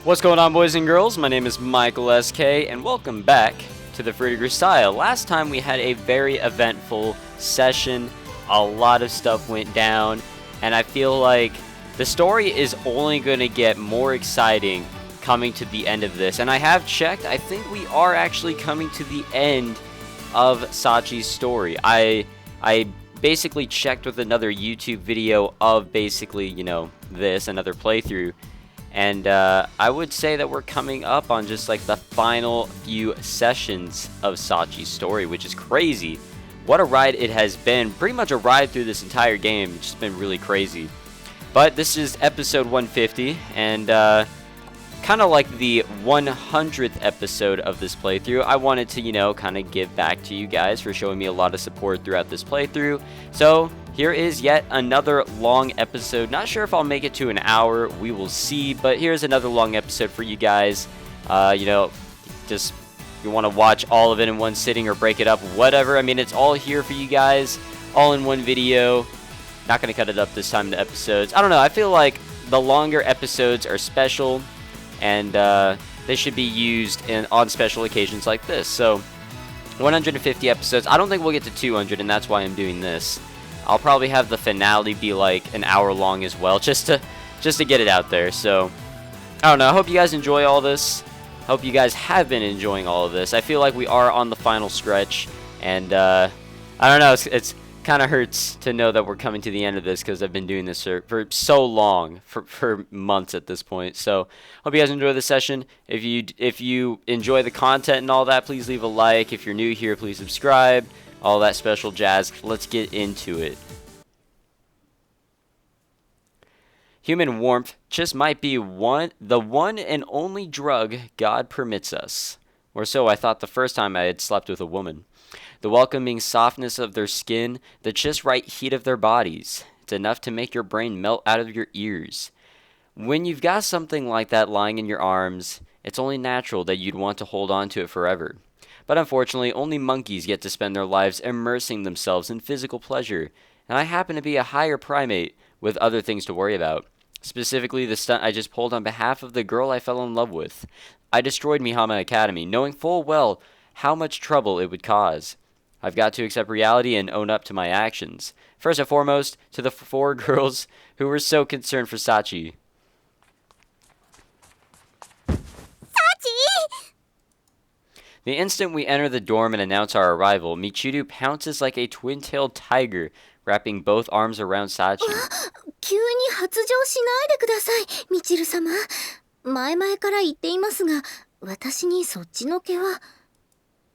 What's going on, boys and girls? My name is Michael SK, and welcome back to the Free to Grisaia. Last time we had a very eventful session. A lot of stuff went down, and I feel like the story is only going to get more exciting coming to the end of this. And I have checked, I think we are actually coming to the end of Sachi's story. I basically checked with another YouTube video of basically, another playthrough. And I would say that we're coming up on just like the final few sessions of Sachi's story, which is crazy. What a ride it has been. Pretty much a ride through this entire game. It's just been really crazy. But this is episode 150, and kind of like the 100th episode of this playthrough, I wanted to, kind of give back to you guys for showing me a lot of support throughout this playthrough. So here is yet another long episode. Not sure if I'll make it to an hour. We will see. But here's another long episode for you guys. Just you want to watch all of it in one sitting or break it up, whatever. I mean, it's all here for you guys, all in one video. Not going to cut it up this time in the episodes. I don't know. I feel like the longer episodes are special, and they should be used on special occasions like this. So 150 episodes. I don't think we'll get to 200, and that's why I'm doing this. I'll probably have the finale be like an hour long as well, just to get it out there. So I don't know. I hope you guys enjoy all this. Hope you guys have been enjoying all of this. I feel like we are on the final stretch, and I don't know. It's kind of hurts to know that we're coming to the end of this because I've been doing this for so long, for months at this point. So hope you guys enjoy the session. If you enjoy the content and all that, please leave a like. If you're new here, please subscribe. All that special jazz. Let's get into it. Human warmth just might be the one and only drug God permits us. Or so I thought the first time I had slept with a woman. The welcoming softness of their skin, the just right heat of their bodies. It's enough to make your brain melt out of your ears. When you've got something like that lying in your arms, it's only natural that you'd want to hold on to it forever. But unfortunately, only monkeys get to spend their lives immersing themselves in physical pleasure, and I happen to be a higher primate with other things to worry about. Specifically, the stunt I just pulled on behalf of the girl I fell in love with. I destroyed Mihama Academy, knowing full well how much trouble it would cause. I've got to accept reality and own up to my actions. First and foremost, to the 4 girls who were so concerned for Sachi. Sachi! The instant we enter the dorm and announce our arrival, Michiru pounces like a twin-tailed tiger, wrapping both arms around Sachi. 急に発情しないでください、ミチル様。前々から言っていますが、私にそっちの毛は。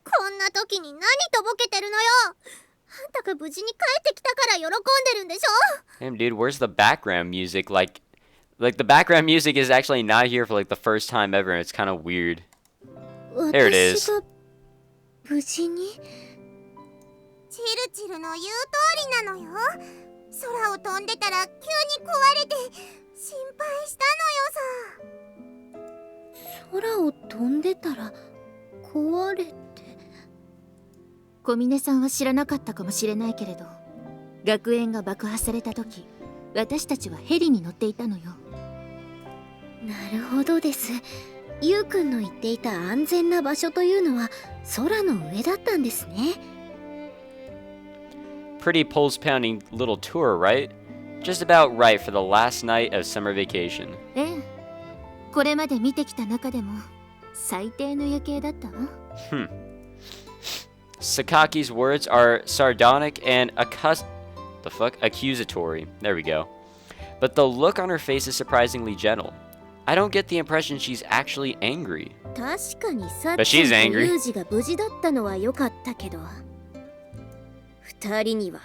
こんな時に何とぼけてるのよ。あんたが無事に帰ってきたから喜んでるんでしょ。 Damn, dude, where's the background music? Like the background music is actually not here for like the first time ever, and it's kind of weird. There it is. 私が無事に。チルチルの言う通りなのよ。空を飛んでたら急に壊れて心配したのよさ。空を飛んでたら壊れて。小峰さんは知らなかったかもしれないけれど、学園が爆破された時、私たちはヘリに乗っていたのよ。なるほどです。ゆうくんの言っていた安全な場所というのは空の上だったんですね。Pretty pulse-pounding little tour, right? Just about right for the last night of summer vacation. ええ。これまで見てきた中でも最低の夜景だったわ。Sakaki's words are sardonic and accusatory. There we go. But the look on her face is surprisingly gentle. I don't get the impression she's actually angry. 確かにさっ But ち she's と angry. ユージが無事だったのは良かったけど、二人には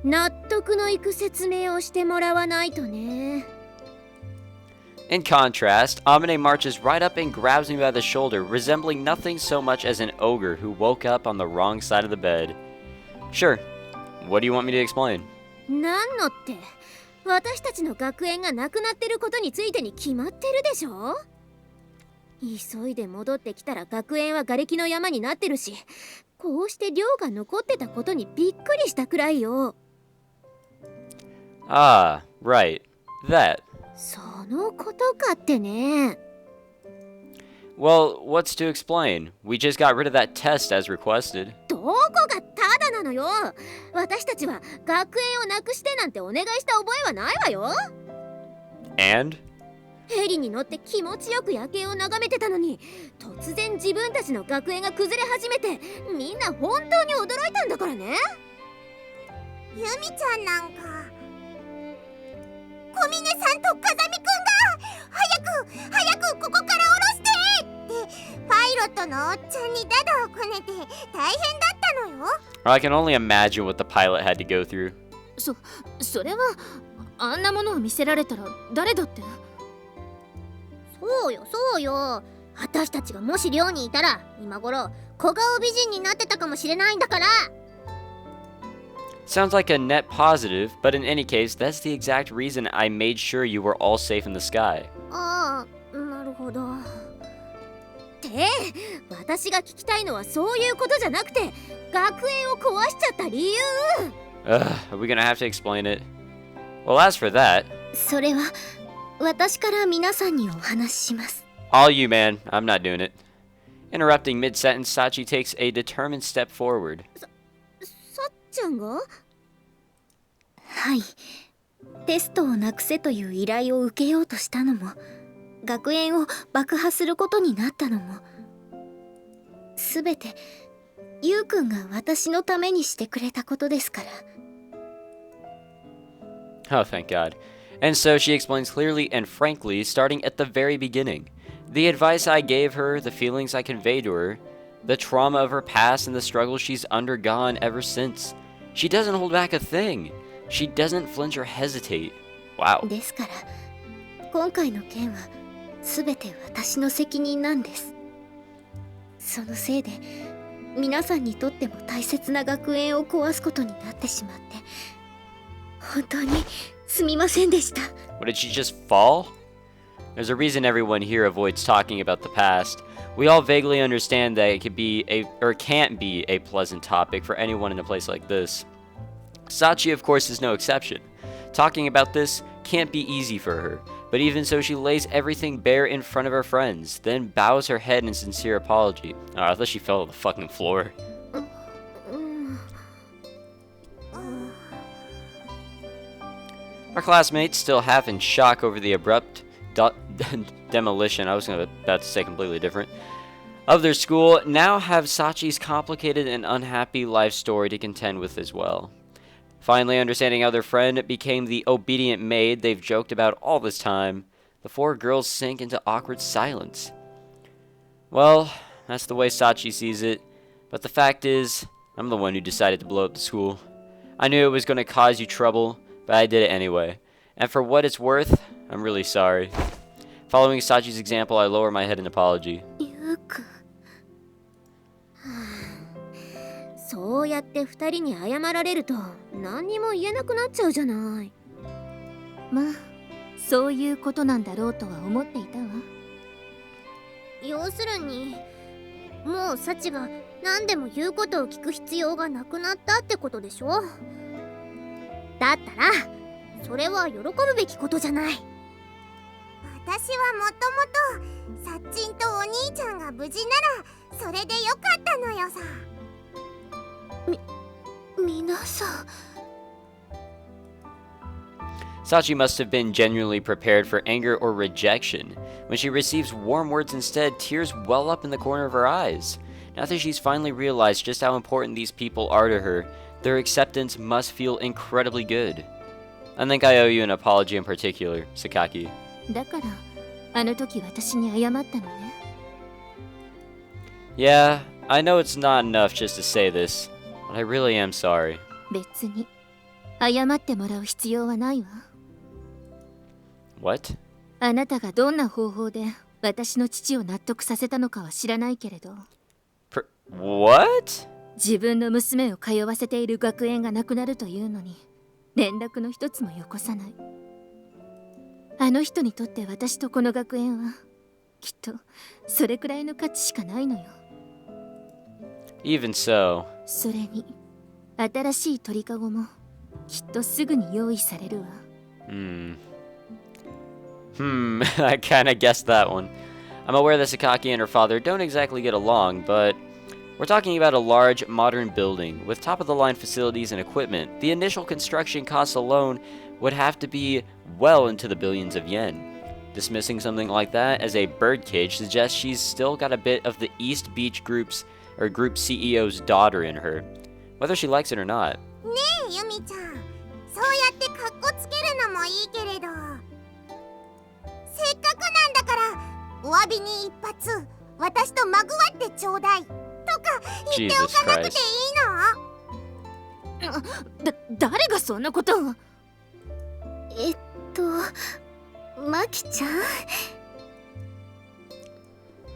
納得のいく説明をしてもらわないとね。In contrast, Amine marches right up and grabs me by the shoulder, resembling nothing so much as an ogre who woke up on the wrong side of the bed. Sure. What do you want me to explain? なんのって、私たちの学園がなくなってることについてに決まってるでしょ。急いで戻ってきたら学園は瓦礫の山になってるし、こうして寮が残ってたことにびっくりしたくらいよ。Ah, right. That. そのことかってね。Well, what's to explain? We just got rid of that test as requested. どこがただなのよ。私たちは学園をなくしてなんてお願いした覚えはないわよ。 And? ヘリに乗って気持ちよく夜景を眺めてたのに、突然自分たちの学園が崩れ始めて、みんな本当に驚いたんだからね。ユミちゃんなんか、小峰さんと風見くんが早くここから降ろしてってパイロットのおっちゃんにダダをこねて大変だったのよ。 I can only imagine what the pilot had to go through. それはあんなものを見せられたら誰だって。そうよ。私たちがもし寮にいたら今頃小顔美人になってたかもしれないんだから。 Sounds like a net positive, but in any case, that's the exact reason I made sure you were all safe in the sky. ああ、なるほど。って私が聞きたいのはそういうことじゃなくて、学園を壊しちゃった理由。 Are we gonna have to explain it? Well, as for that... それは私から皆さんにお話しします。 All you, man. I'm not doing it. Interrupting mid-sentence, Sachi takes a determined step forward. さっちゃんが？はい。テストをなくせという依頼を受けようとしたのも、学園を爆破することになったのも、すべてゆうくんが私のためにしてくれたことですから。 Oh, thank God. And so she explains clearly and frankly, starting at the very beginning. The advice I gave her, the feelings I conveyed to her, the trauma of her past and the struggles she's undergone ever since. She doesn't hold back a thing. She doesn't flinch or hesitate. Wow. ですから、今回の件はすべて私の責任なんです。そのせいで、皆さんにとっても大切な学園を壊すことになってしまって、本当にすみませんでした。 What, did she just fall? There's a reason everyone here avoids talking about the past. We all vaguely understand that it could be or can't be a pleasant topic for anyone in a place like this. Sachi, of course, is no exception. Talking about this can't be easy for her, but even so, she lays everything bare in front of her friends, then bows her head in sincere apology. Oh, I thought she fell to the fucking floor. Our classmates, still half in shock over the abrupt demolition, I was about to say completely different, of their school, now have Sachi's complicated and unhappy life story to contend with as well. Finally understanding how their friend became the obedient maid they've joked about all this time, the four girls sink into awkward silence. Well, that's the way Sachi sees it, but the fact is, I'm the one who decided to blow up the school. I knew it was going to cause you trouble, but I did it anyway. And for what it's worth, I'm really sorry. Following Sachi's example, I lower my head in apology. ゆうくん。そうやって二人に謝られると何にも言えなくなっちゃうじゃない。まあ、そういうことなんだろうとは思っていたわ。要するに、もうサチが何でも言うことを聞く必要がなくなったってことでしょ。だったら、それは喜ぶべきことじゃない。私はもともとサッチンとお兄ちゃんが無事ならそれでよかったのよさ。皆さん。Sachi must have been genuinely prepared for anger or rejection. When she receives warm words instead, tears well up in the corner of her eyes. Now that she's finally realized just how important these people are to her, their acceptance must feel incredibly good. I think I owe you an apology in particular, Sakaki. だから、あの時私に謝ったのね。Yeah, I know it's not enough just to say this, but I really am sorry. 別に、謝ってもらう必要はないわ。What? あなたがどんな方法で私の父を納得させたのかは知らないけれど。What? 自分の娘を通わせている学園がなくなるというのに、連絡の一つもよこさない。あの人にとって私とこの学園は、きっとそれくらいの価値しかないのよ。Even so. それに、新しい鳥かごもきっとすぐに用意されるわ。I kinda guessed that one. I'm aware that Sakaki and her father don't exactly get along, but we're talking about a large, modern building with top-of-the-line facilities and equipment. The initial construction costs alone would have to be well into the billions of yen. Dismissing something like that as a birdcage suggests she's still got a bit of the East Beach Group CEO's daughter in her, whether she likes it or not. ねえユミちゃん、そうやってカッコつけるのもいいけれど、せっかくなんだからお詫びに一発私とまぐわってちょうだいとか言っておかなくていいの？誰がそんなことを？マキちゃん？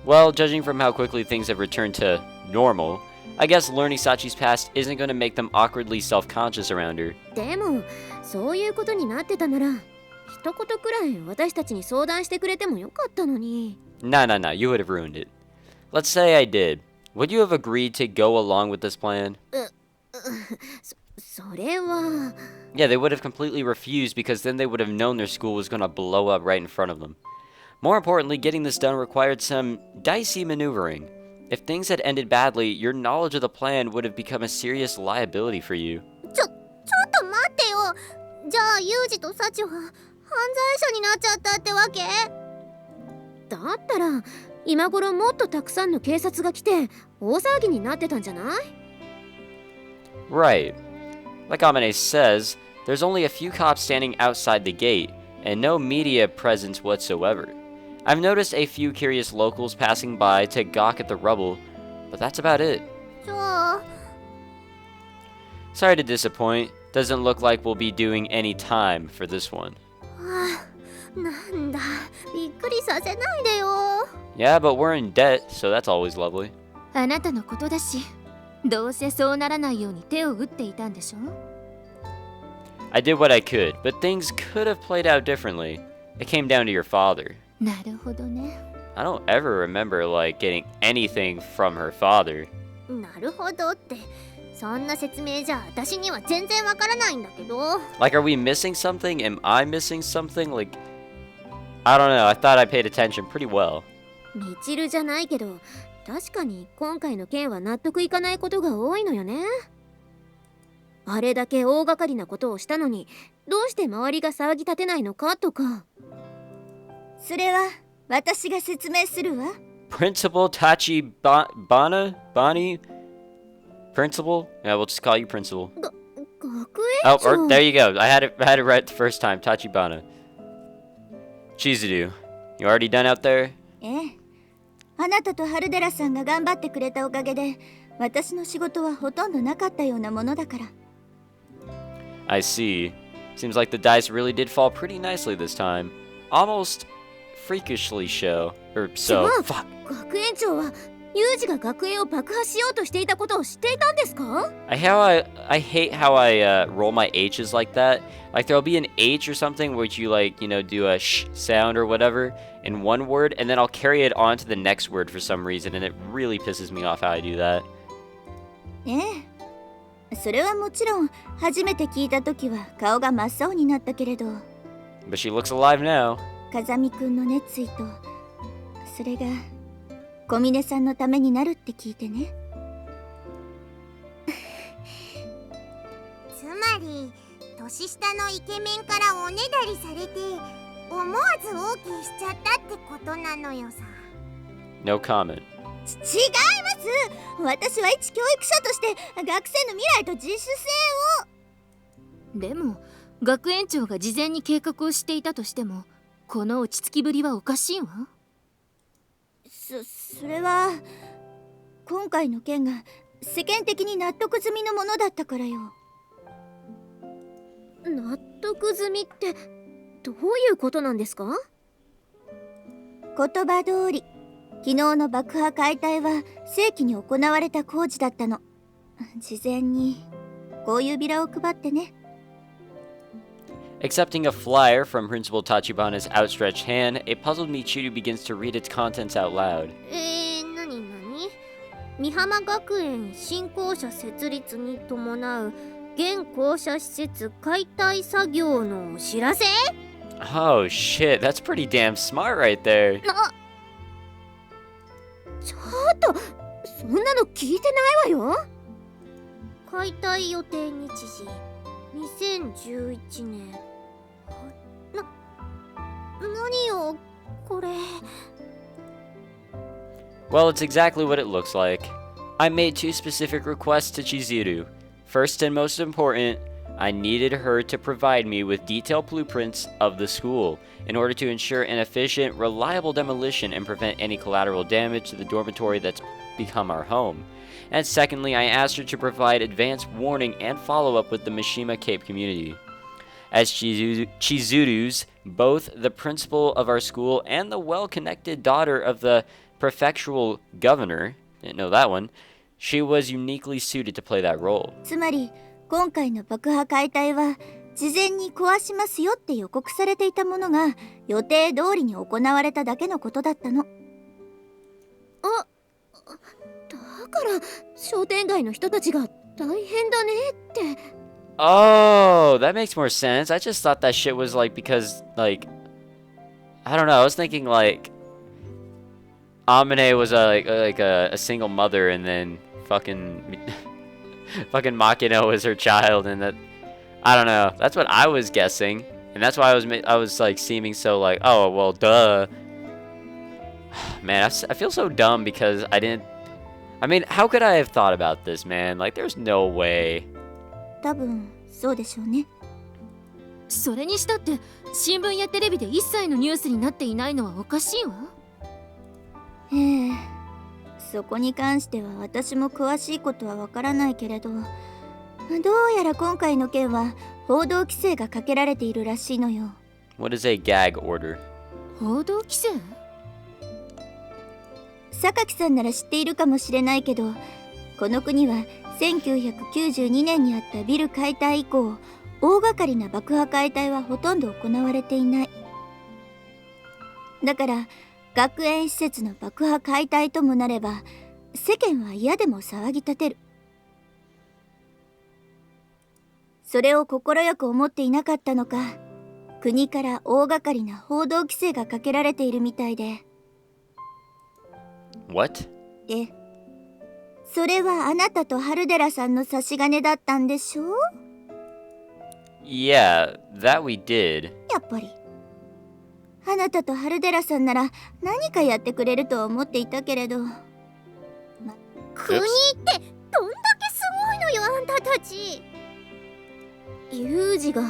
Well, judging from how quickly things have returned to normal, I guess learning Sachi's past isn't going to make them awkwardly self-conscious around her. でも、そういうことになってたなら、一言くらい私たちに相談してくれてもよかったのに。Nah, you would have ruined it. Let's say I did. Would you have agreed to go along with this plan? それは... Yeah, they would have completely refused because then they would have known their school was going to blow up right in front of them. More importantly, getting this done required some dicey maneuvering. If things had ended badly, your knowledge of the plan would have become a serious liability for you. ちょっと待ってよ。じゃあユージとサチは犯罪者になっちゃったってわけ？だったら今頃もっとたくさんの警察が来て大騒ぎになってたんじゃない？ Right. Like Amane says, there's only a few cops standing outside the gate, and no media presence whatsoever. I've noticed a few curious locals passing by to gawk at the rubble, but that's about it. じゃあ Sorry to disappoint. Doesn't look like we'll be doing any time for this one. なんだ、びっくりさせないでよ。 Yeah, but we're in debt, so that's always lovely. あなたのことだし、どうせそうならないように手を打っていたんでしょ？ I did what I could, but things could have played out differently. It came down to your father. なるほどね。 I don't ever remember, getting anything from her father. なるほどって、そんな説明じゃ私には全然わからないんだけど。Are we missing something? Am I missing something? I don't know. I thought I paid attention pretty well. みちるじゃないけど、確かに今回の件は納得いかないことが多いのよね。あれだけ大掛かりなことをしたのに、どうして周りが騒ぎ立てないのかとか。それは私が説明するわ。Principal Tachi Bonnie? Principal? Yeah, we'll just call you Principal. 学園長。 Oh, there you go. I had it right the first time. Tachibana. Chizuru, you already done out there? ええ。あなたとハルデラさんが頑張ってくれたおかげで、私の仕事はほとんどなかったようなものだから。I see. Seems like the dice really did fall pretty nicely this time. Almost freakishly so. Fuck. 学園長はユージが学園を爆破しようとしていたことを知っていたんですか？ I hate how I roll my H's like that. There'll be an H or something which you do a sh sound or whatever in one word, and then I'll carry it on to the next word for some reason, and it really pisses me off how I do that. ねえ、それはもちろん初めて聞いた時は顔が真っ青になったけれど。But she looks alive now. 風見くんの熱意と、それが小峰さんのためになるって聞いてね。つまり年下のイケメンからおねだりされて思わず OK しちゃったってことなのよさ。 No comment. 違います。私は一教育者として学生の未来と自主性を。でも学園長が事前に計画をしていたとしても、この落ち着きぶりはおかしいわ。それは今回の件が世間的に納得済みのものだったからよ。納得済みってどういうことなんですか？言葉通り、昨日の爆破解体は正規に行われた工事だったの。事前にこういうビラを配ってね。Accepting a flyer from Principal Tachibana's outstretched hand, a puzzled Michiru begins to read its contents out loud. なに美浜学園新校舎設立に伴う現校舎施設解体作業のお知らせ？ Oh shit, that's pretty damn smart right there. ちょっとそんなの聞いてないわよ。解体予定日時2011年。何よこれ。 Well, it's exactly what it looks like. I made two specific requests to Chizuru. First and most important, I needed her to provide me with detailed blueprints of the school in order to ensure an efficient, reliable demolition and prevent any collateral damage to the dormitory that's become our home. And secondly, I asked her to provide advance warning and follow-up with the Mishima Cape community. As Chizuru's, both the principal of our school and the well-connected daughter of the prefectural governor, didn't know that one, she was uniquely suited to play that role. つまり今回の爆破解体は事前に壊しますよって予告されていたものが予定通りに行われただけのことだったの。あ、だから商店街の人たちが大変だねって。Oh, that makes more sense. I just thought that shit was like because like I don't know. I was thinking like Amine was a single mother and then fucking Makino was her child and that I don't know. That's what I was guessing. And that's why I was like seeming so like, oh, well, duh. Man, I feel so dumb because I mean, how could I have thought about this, man? Like, there's no way. 多分そうでしょうね。それにしたって新聞やテレビで一切のニュースになっていないのはおかしいわ。ええ、そこに関しては私も詳しいことはわからないけれど、どうやら今回の件は報道規制がかけられているらしいのよ。What is a gag order? 報道規制？榊さんなら知っているかもしれないけど、この国は1992年にあったビル解体以降、大掛かりな爆破解体はほとんど行われていない。だから学園施設の爆破解体ともなれば世間は嫌でも騒ぎ立てる。それを快く思っていなかったのか、国から大掛かりな報道規制がかけられているみたいで。What? それはあなたとハルデラさんの差し金だったんでしょう？ Yeah, that we did. やっぱりあなたとハルデラさんなら何かやってくれると思っていたけれど。国ってどんだけすごいのよ、あんたたち。ユージが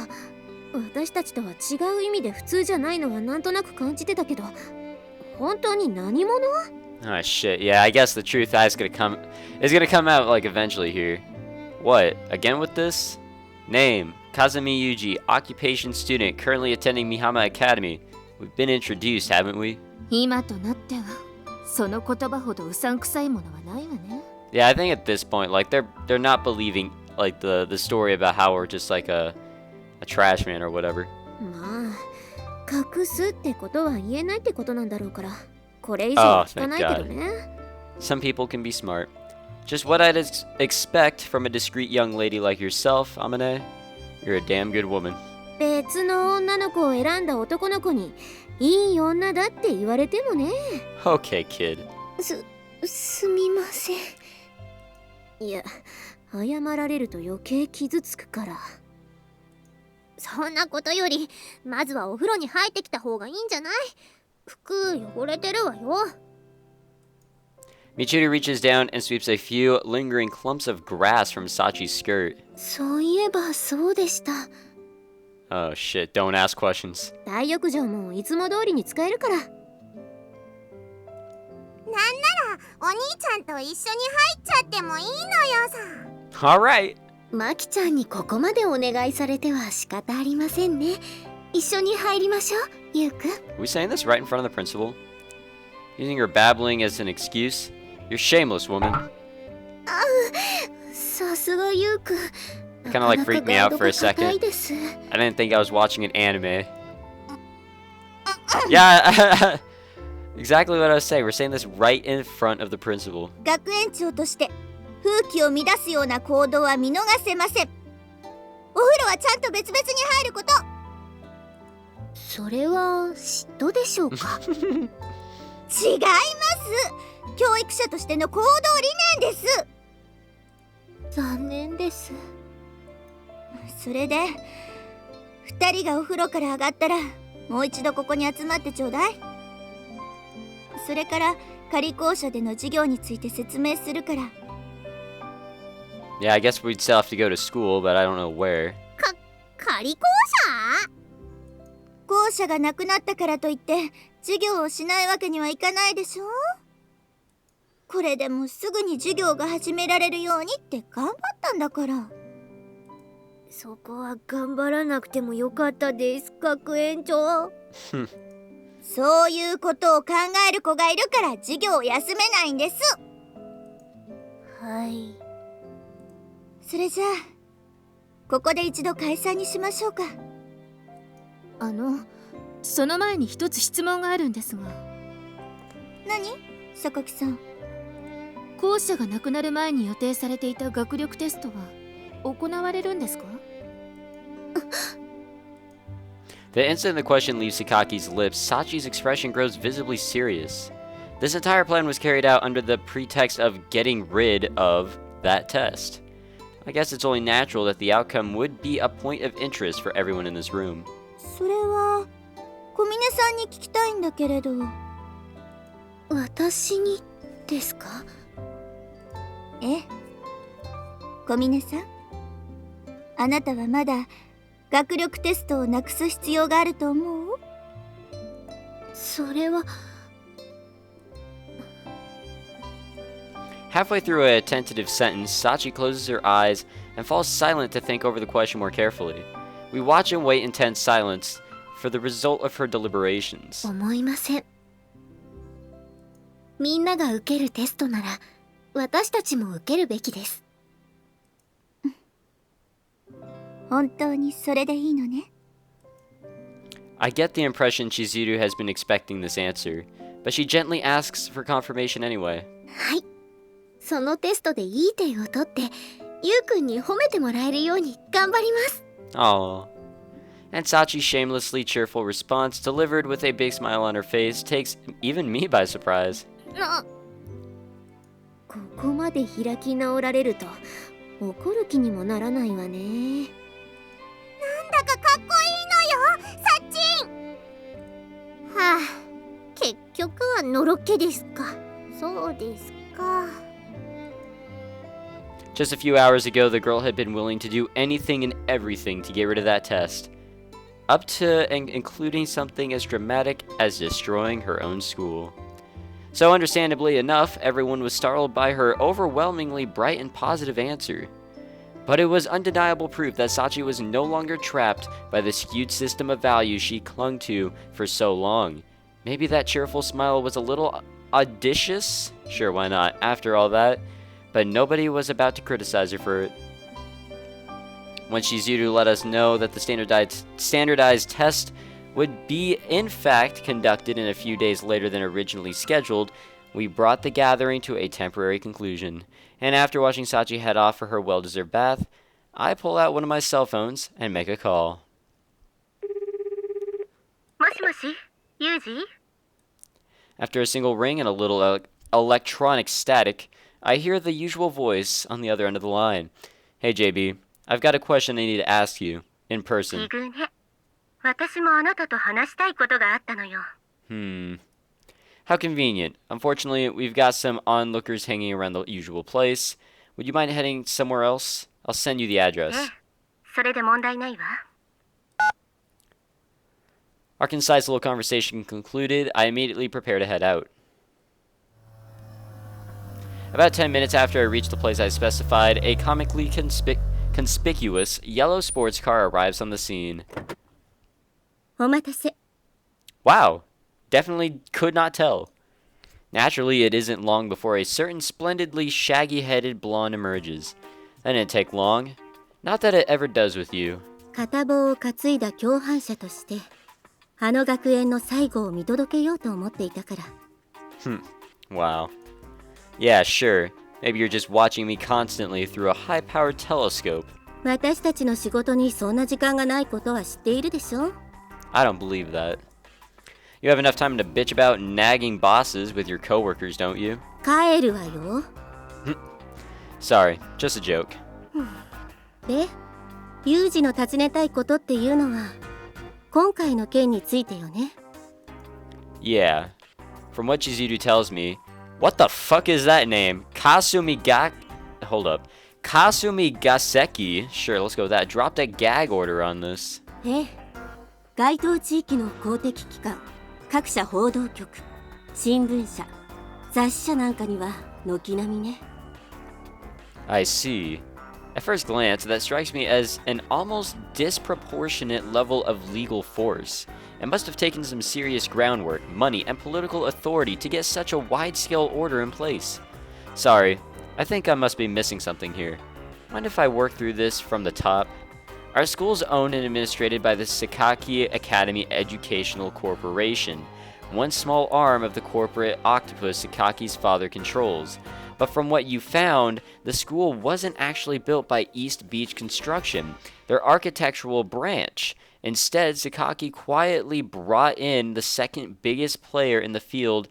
私たちとは違う意味で普通じゃないのはなんとなく感じてたけど、本当に何者？ Oh shit, yeah, I guess the truth is gonna come out like eventually here. What? Again with this? Name, Kazumi Yuji, occupation student, currently attending Mihama Academy. We've been introduced, haven't we? 今となってはその言葉ほどうさんくさいものはないわね。 Yeah, I think at this point, like they're not believing like the story about how we're just like a trash man or whatever. まあ隠すってことは言えないってことなんだろうから、これ以上は聞かないけどね。 Some people can be smart. Just what I'd expect from a discreet young lady like yourself, Amane. You're a damn good woman. 別の女の子を選んだ男の子にいい女だって言われてもね。 Okay, kid. すみません。いや、謝られると余計傷つくから。そんなことよりまずはお風呂に入ってきた方がいいんじゃない？服汚れてるわよ。 Michiru reaches down and sweeps a few lingering clumps of grass from Sachi's skirt. そういえばそうでした。Oh shit, don't ask questions. 大浴場もいつも通りに使えるから。なんならお兄ちゃんと一緒に入っちゃってもいいのよさ。 Alright. マキちゃんにここまでお願いされては仕方ありませんね。一緒に入りましょう、ユウくん。 Are we saying this right in front of the principal? Using her babbling as an excuse? You're shameless, woman. さすがユウくん。 Kind of like freaked me out for a second. 硬いです。 I didn't think I was watching an anime. Yeah, exactly what I was saying. We're saying this right in front of the principal. 学園長として風紀を乱すような行動は見逃せません。お風呂はちゃんと別々に入ること。それは嫉妬でしょうか？違います。す。教育者としての行動理念です。残念です。それで2人がお風呂から上がったらもう一度ここに集まってちょうだい。それから仮校舎での授業について説明するから。 Yeah, I guess we'd still have to go to school, but I don't know where. 仮校舎？校舎がなくなったからといって授業をしないわけにはいかないでしょ。これでもすぐに授業が始められるようにって頑張ったんだから。そこは頑張らなくてもよかったです、学園長。そういうことを考える子がいるから授業を休めないんです。はい。それじゃあここで一度解散にしましょうか。その前に一つ質問があるんですが。何？榊さん。校舎がなくなる前に予定されていた学力テストは行われるんですか？ The instant the question leaves Sakaki's lips, Sachi's expression grows visibly serious. This entire plan was carried out under the pretext of getting rid of that test. I guess it's only natural that the outcome would be a point of interest for everyone in this room. それは小峰さんに聞きたいんだけれど。私にですか？ええ。小峰さん、あなたはまだ学力テストをなくす必要があると思う？それは。Halfway through a tentative sentence, Sachi closes her eyes and falls silent to think over the question more carefully. We watch and wait in tense silence for the result of her deliberations. 思いません。みんなが受けるテストなら私たちも受けるべきです。本当にそれでいいのね。I get the impression Chizuru has been expecting this answer, but she gently asks for confirmation anyway. はい。そのテストでいい点を取ってゆうくんに褒めてもらえるように頑張ります。Aww. And Sachi's shamelessly cheerful response, delivered with a big smile on her face, takes even me by surprise. ここまで開き直られると怒る気にもならないわね。なんだかかっこいいのよ、サッチン。はあ、結局はのろけですか。そうですか。Just a few hours ago, the girl had been willing to do anything and everything to get rid of that test. Up to and including something as dramatic as destroying her own school. So understandably enough, everyone was startled by her overwhelmingly bright and positive answer. But it was undeniable proof that Sachi was no longer trapped by the skewed system of values she clung to for so long. Maybe that cheerful smile was a little audacious? Sure, why not? After all that. But nobody was about to criticize her for it. When Shizuru let us know that the standardized test would be in fact conducted in a few days later than originally scheduled, we brought the gathering to a temporary conclusion. And after watching Sachi head off for her well-deserved bath, I pull out one of my cell phones and make a call. もしもし、ユージ？ After a single ring and a little electronic static, I hear the usual voice on the other end of the line. Hey JB, I've got a question I need to ask you, in person. 私もあなたと話したいことがあったのよ。How convenient. Unfortunately, we've got some onlookers hanging around the usual place. Would you mind heading somewhere else? I'll send you the address. それで問題ないわ。Our concise little conversation concluded, I immediately prepare to head out. About 10 minutes after I reached the place I specified, a comically conspicuous yellow sports car arrives on the scene. お待たせ。 Wow, definitely could not tell. Naturally, it isn't long before a certain splendidly shaggy-headed blonde emerges. That didn't take long. Not that it ever does with you. 片棒を担いだ共犯者として、あの学園の最後を見届けようと思っていたから。Wow. Yeah, sure. Maybe you're just watching me constantly through a high-powered telescope. 私たちの仕事にそんな時間がないことは知っているでしょ? I don't believe that. You have enough time to bitch about nagging bosses with your coworkers, don't you? 帰るわよ。 Sorry, just a joke. で、ユージの尋ねたいことっていうのは今回の件についてよね。 Yeah. From what Chizuru tells me, what the fuck is that name? Hold up. Kasumi Gaseki? Sure, let's go with that. Dropped a gag order on this. ええ、該当地域の公的機関、各社報道局、新聞社、雑誌社なんかには軒並みね。 I see. At first glance, that strikes me as an almost disproportionate level of legal force. It must have taken some serious groundwork, money, and political authority to get such a wide-scale order in place. Sorry, I think I must be missing something here. Mind if I work through this from the top? Our school is owned and administrated by the Sakaki Academy Educational Corporation, one small arm of the corporate octopus Sakaki's father controls. But from what you found, the school wasn't actually built by East Beach Construction, their architectural branch. Instead, Sakaki quietly brought in the second biggest player in the field,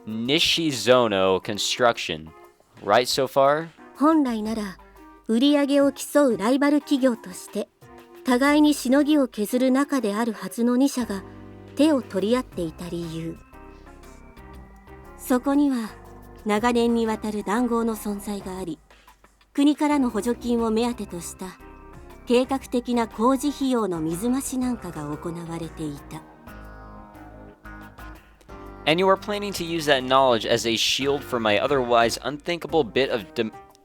Nishizono Construction. Right so far? 本来なら売り上げを競うライバル企業として互いにしのぎを削る仲であるはずの2社が手を取り合っていた理由、そこには長年にわたる談合の存在があり、国からの補助金を目当てとした計画的な工事費用の水増しなんかが行われていた。 And you are planning to use that knowledge as a shield for my otherwise unthinkable bit of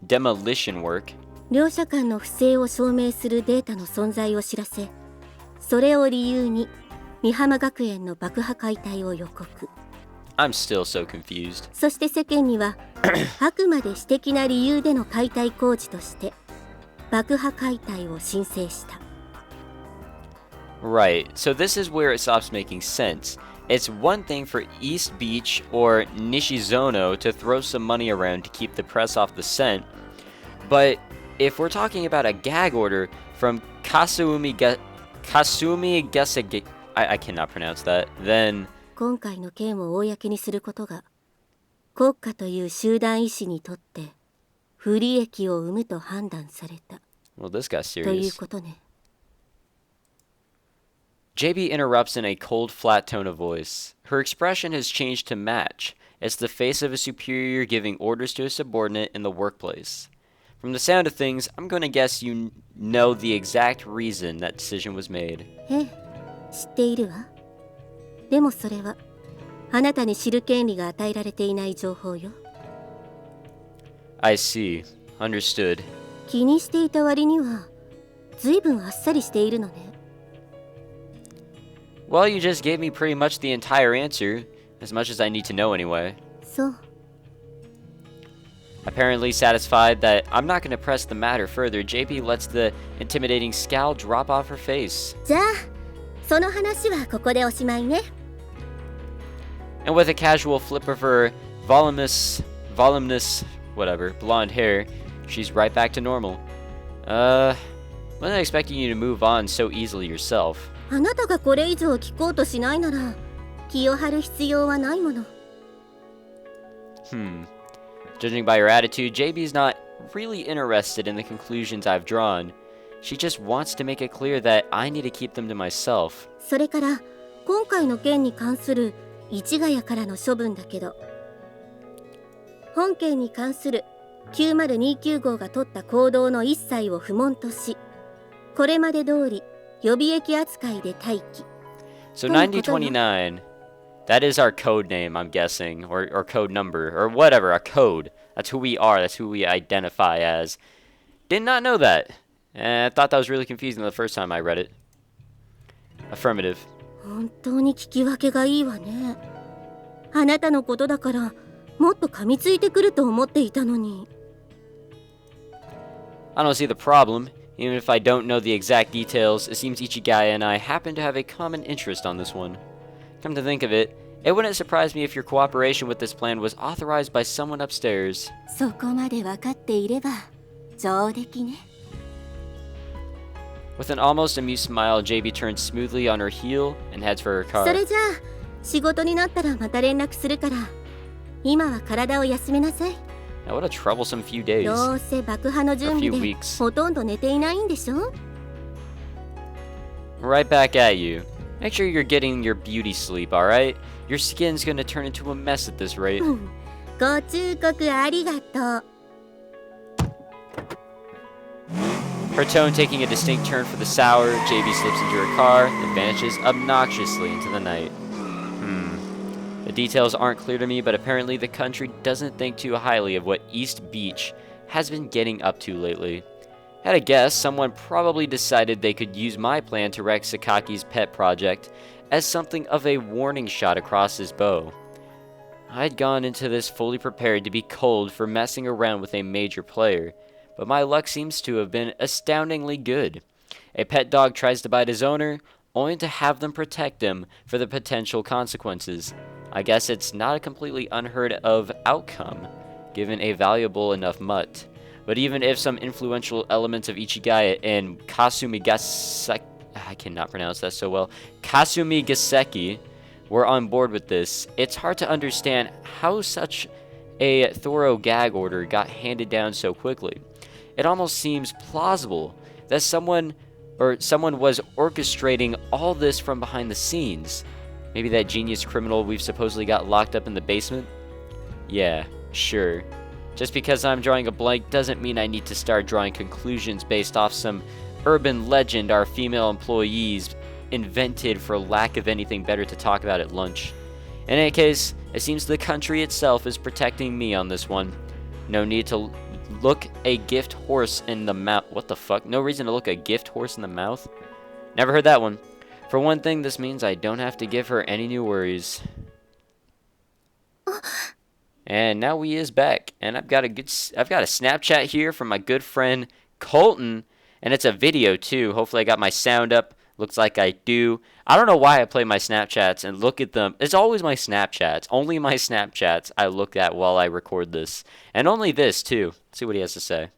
demolition work. 両者間の不正を証明するデータの存在を知らせ、それを理由に美浜学園の爆破解体を予告。 I'm still so confused. そして世間にはあくまで私的な理由での解体工事として爆破解体を申請した。 Right, so this is where it stops making sense. It's one thing for East Beach or Nishizono to throw some money around to keep the press off the scent, but if we're talking about a gag order from Kasumi Gasegi, I cannot pronounce that, then 今回の件を公にすることが国家という集団意志にとって不利益を生むと判断された well, this got という serious. ことね。 JB interrupts in a cold, flat tone of voice. Her expression has changed to match. It's the face of a superior giving orders to a subordinate in the workplace. From the sound of things, I'm going to guess you know the exact reason that decision was made. ええ、知っているわ。でもそれはあなたに知る権利が与えられていない情報よ。 I see. Understood. 気にしていた割には随分あっさりしているのね。 Well, you just gave me pretty much the entire answer, as much as I need to know anyway. そう。 Apparently satisfied that I'm not going to press the matter further, JB lets the intimidating scowl drop off her face. じゃあその話はここでおしまいね。 And with a casual flip of her voluminous, whatever, blonde hair, she's right back to normal. Wasn't expecting you to move on so easily yourself. あなたがこれ以上聞こうとしないなら気を張る必要はないもの。 Judging by her attitude, JB's not really interested in the conclusions I've drawn. She just wants to make it clear that I need to keep them to myself. それから今回の件に関する市ヶ谷からの処分だけど、本件に関する9029号が取った行動の一切を不問とし、これまで通り予備役扱いで待機。 So 9029, that is our code name, I'm guessing, or code number, or whatever, a code. That's who we are, that's who we identify as. Did not know that. I thought that was really confusing the first time I read it. Affirmative. 本当に聞き分けがいいわね。あなたのことだからもっと噛みついてくると思っていたのに。 I don't see the problem. Even if I don't know the exact details, it seems Ichigaya and I happen to have a common interest on this one. Come to think of it, it wouldn't surprise me if your cooperation with this plan was authorized by someone upstairs. そこまで分かっていれば上出来ね。With an almost amused smile, JB turns smoothly on her heel and heads for her そ car. れじゃあ仕事になったらまた連絡するから今は体を休めなさい。 Now, what a troublesome few days. どうせ爆破の準備 A few で weeks. ほとんど寝ていないんでしょ。 Right back at you. Make sure you're getting your beauty sleep, alright? Your skin's gonna turn into a mess at this rate. ご忠告ありがとう。 Her tone taking a distinct turn for the sour, JB slips into her car, then vanishes obnoxiously into the night. The details aren't clear to me, but apparently the country doesn't think too highly of what East Beach has been getting up to lately. Had a guess, someone probably decided they could use my plan to wreck Sakaki's pet project as something of a warning shot across his bow. I'd gone into this fully prepared to be cold for messing around with a major player, but my luck seems to have been astoundingly good. A pet dog tries to bite his owner, only to have them protect him for the potential consequences. I guess it's not a completely unheard of outcome, given a valuable enough mutt. But even if some influential elements of Ichigaya and Kasumigaseki, I cannot pronounce that so well, Kasumigaseki were on board with this, it's hard to understand how such a thorough gag order got handed down so quickly. It almost seems plausible that someone was orchestrating all this from behind the scenes. Maybe that genius criminal we've supposedly got locked up in the basement? Yeah, sure. Just because I'm drawing a blank doesn't mean I need to start drawing conclusions based off some urban legend our female employees invented for lack of anything better to talk about at lunch. In any case, it seems the country itself is protecting me on this one. No need to look a gift horse in the mouth. What the fuck? No reason to look a gift horse in the mouth? Never heard that one. For one thing, this means I don't have to give her any new worries. And now we is back, and I've got a Snapchat here from my good friend Colton, and it's a video too. Hopefully I got my sound up. Looks like I do. I don't know why I play my Snapchats and look at them. It's always my Snapchats. Only my Snapchats I look at while I record this. And only this too. Let's see what he has to say.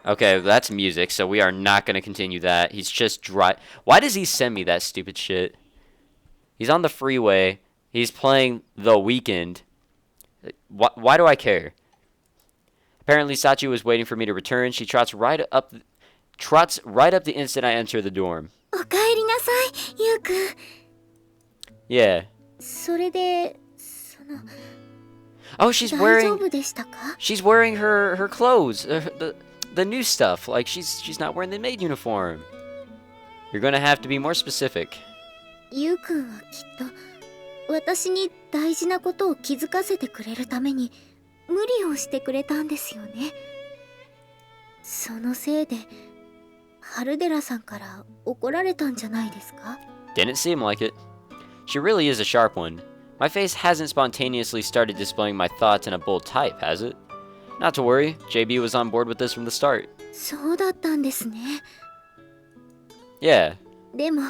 Okay, that's music, so we are not going to continue that. He's just dry. Why does he send me that stupid shit? He's on the freeway. He's playing The Weeknd. Why do I care? Apparently, Sachi was waiting for me to return. She trots right up the instant I enter the dorm. おかえりなさい、ゆうくん。 Yeah. それで、Oh, she's 大丈 wearing 夫でしたか？ she's wearing her clothes, the new stuff. Like she's not wearing the maid uniform. You're gonna have to be more specific. ゆうくんはきっと私に大事なことを気づかせてくれるために無理をしてくれたんですよね。そのせいで春寺さんから怒られたんじゃないですか？ Didn't seem like it. She really is a sharp one. My face hasn't spontaneously started displaying my thoughts in a bold type, has it? Not to worry, JB was on board with this from the start. そうだったんですね。 Yeah. でも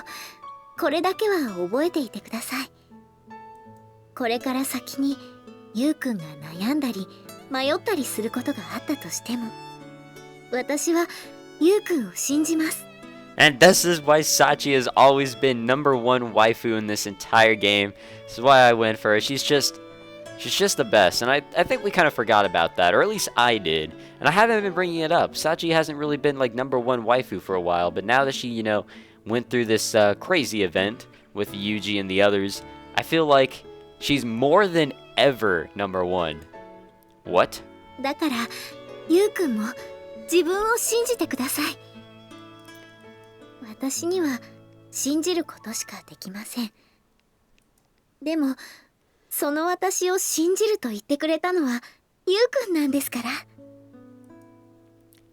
これだけは覚えていてください。これから先にゆうくんが悩んだり迷ったりすることがあったとしても、私はゆうくんを信じます。 And this is why Sachi has always been #1 waifu in this entire game. This is why I went for her. She's just the best. And I think we kind of forgot about that, or at least I did. And I haven't been bringing it up. Sachi hasn't really been like #1 waifu for a while, but now that she, went through this crazy event with Yuji and the others, I feel like she's more than ever #1. What? だからゆうくんも自分を信じてください。私には信じることしかできません。でもその私を信じると言ってくれたのはゆうくんなんですから。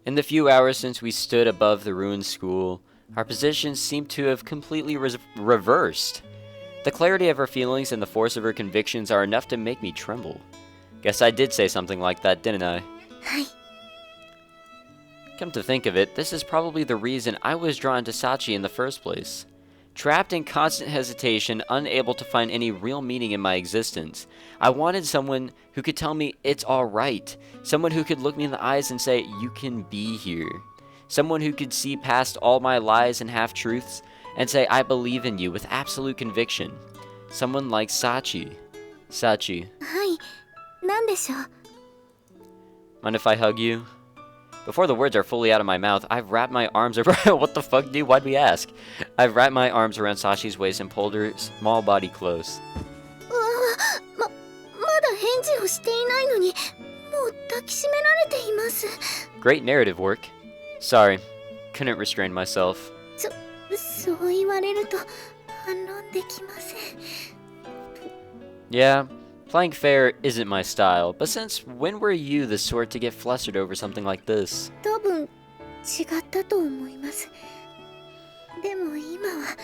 In the few hours since we stood above the ruined school, our positions seemed to have completely reversed. The clarity of her feelings and the force of her convictions are enough to make me tremble. Guess I did say something like that, didn't I? はい。 Come to think of it, this is probably the reason I was drawn to Sachi in the first place. Trapped in constant hesitation, unable to find any real meaning in my existence, I wanted someone who could tell me it's alright. Someone who could look me in the eyes and say, you can be here. Someone who could see past all my lies and half-truths and say I believe in you with absolute conviction. Someone like Sachi. Sachi. はい、何でしょう。 Mind if I hug you? Before the words are fully out of my mouth, I've wrapped my arms around. What the fuck, dude? Why'd we ask? I've wrapped my arms around Sachi's waist and pulled her small body close. まだ返事をしていないのに、もう抱きしめられています。 Great narrative work. Sorry, couldn't restrain myself. そう言われると反論できません。 Yeah, playing fair isn't my style, but since when were you the sort to get flustered over something like this? 多分違ったと思います。でも今は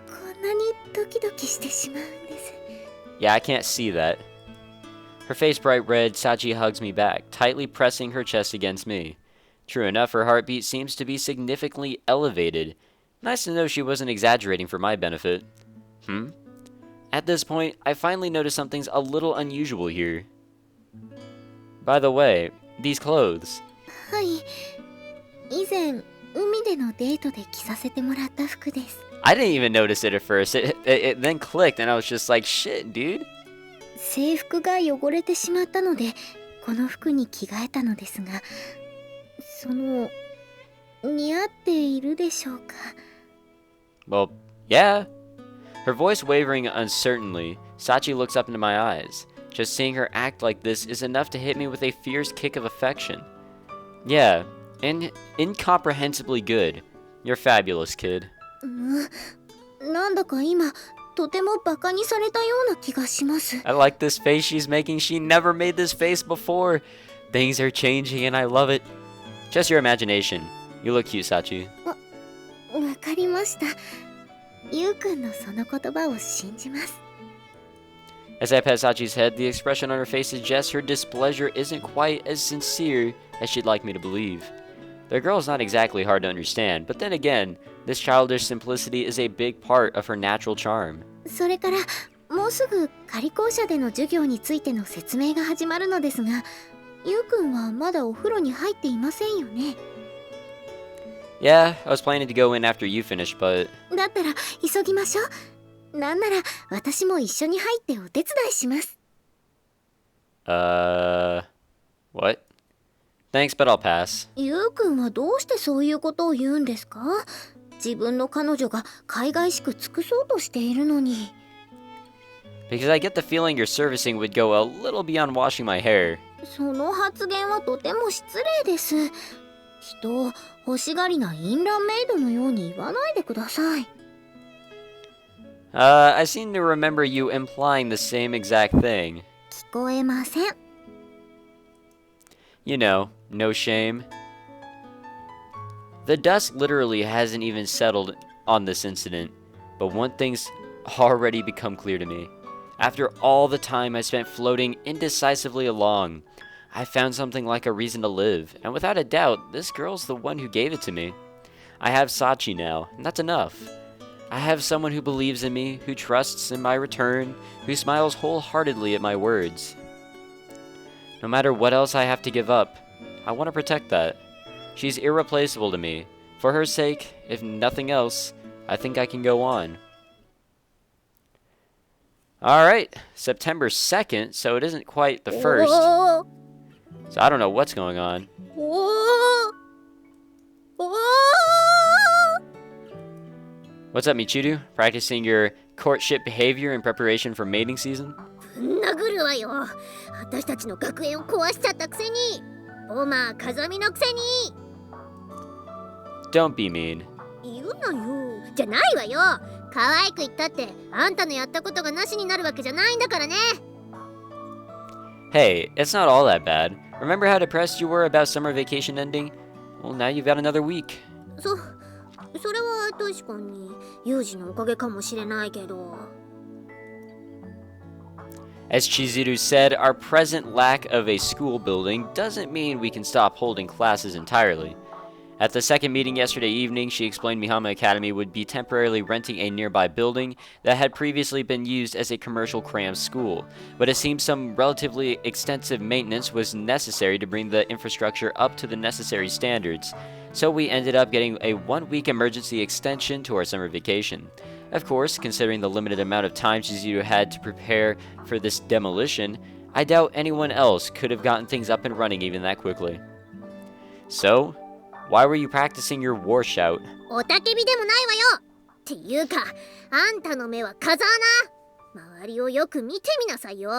こんなにドキドキしてしまうんです。 Yeah, I can't see that. Her face bright red, Sachi hugs me back, tightly pressing her chest against me. True enough, her heartbeat seems to be significantly elevated. Nice to know she wasn't exaggerating for my benefit. At this point, I finally notice something's a little unusual here. By the way, these clothes. はい。以前海でのデートで着させてもらった服です。 I didn't even notice it at first. It then clicked and I was just like, shit, dude. 制服が汚れてしまったので、この服に着替えたのですが、似合っているでしょうか。 Well, yeah. Her voice wavering uncertainly, Sachi looks up into my eyes. Just seeing her act like this is enough to hit me with a fierce kick of affection. Yeah, and incomprehensibly good. You're fabulous, kid. なんだか今、とてもバカにされたような気がします。 I like this face she's making. She never made this face before. Things are changing and I love it. Just your imagination. You look cute, Sachi. わかりました。ゆうくんのその言葉を信じます。 As I pet Sachi's head, the expression on her face suggests her displeasure isn't quite as sincere as she'd like me to believe. The girl's not exactly hard to understand, but then again, this childish simplicity is a big part of her natural charm. それから、もうすぐ仮校舎での授業についての説明が始まるのですが、ゆうくんはまだお風呂に入っていませんよね。 Yeah, I was planning to go in after you finished, but... だったら急ぎましょう。なんなら私も一緒に入ってお手伝いします。 What? Thanks, but I'll pass. ゆうくんはどうしてそういうことを言うんですか？自分の彼女が海外しく尽くそうとしているのに。 Because I get the feeling your servicing would go a little beyond washing my hair. その発言はとても失礼です。人を欲しがりなインランメイドのように言わないでください。 I seem to remember you implying the same exact thing. 聞こえません。 You know, no shame. The dust literally hasn't even settled on this incident, but one thing's already become clear to me. After all the time I spent floating indecisively along, I found something like a reason to live, and without a doubt, this girl's the one who gave it to me. I have Sachi now, and that's enough. I have someone who believes in me, who trusts in my return, who smiles wholeheartedly at my words. No matter what else I have to give up, I want to protect that. She's irreplaceable to me. For her sake, if nothing else, I think I can go on. Alright, September 2nd, so it isn't quite the 1st. So I don't know what's going on. What's up, Michiru? Practicing your courtship behavior in preparation for mating season? 殴るわよ。私たちの学園を壊しちゃったくせに。ボマー風見のくせに。Don't be mean. 言うなよ。じゃないわよ。可愛く言ったってあんたのやったことがなしになるわけじゃないんだからね。 Hey, it's not all that bad. Remember how depressed you were about summer vacation ending? Well, now you've got another week. それは確かにユージのおかげかもしれないけど。 As Chizuru said, our present lack of a school building doesn't mean we can stop holding classes entirely. At the second meeting yesterday evening, she explained Mihama Academy would be temporarily renting a nearby building that had previously been used as a commercial cram school, but it seems some relatively extensive maintenance was necessary to bring the infrastructure up to the necessary standards, so we ended up getting a 1-week emergency extension to our summer vacation. Of course, considering the limited amount of time Chizuru had to prepare for this demolition, I doubt anyone else could have gotten things up and running even that quickly. So, why were you practicing your war shout? おたけびでもないわよ。っていうか、あんたの目は風穴。周りをよく見てみなさいよ。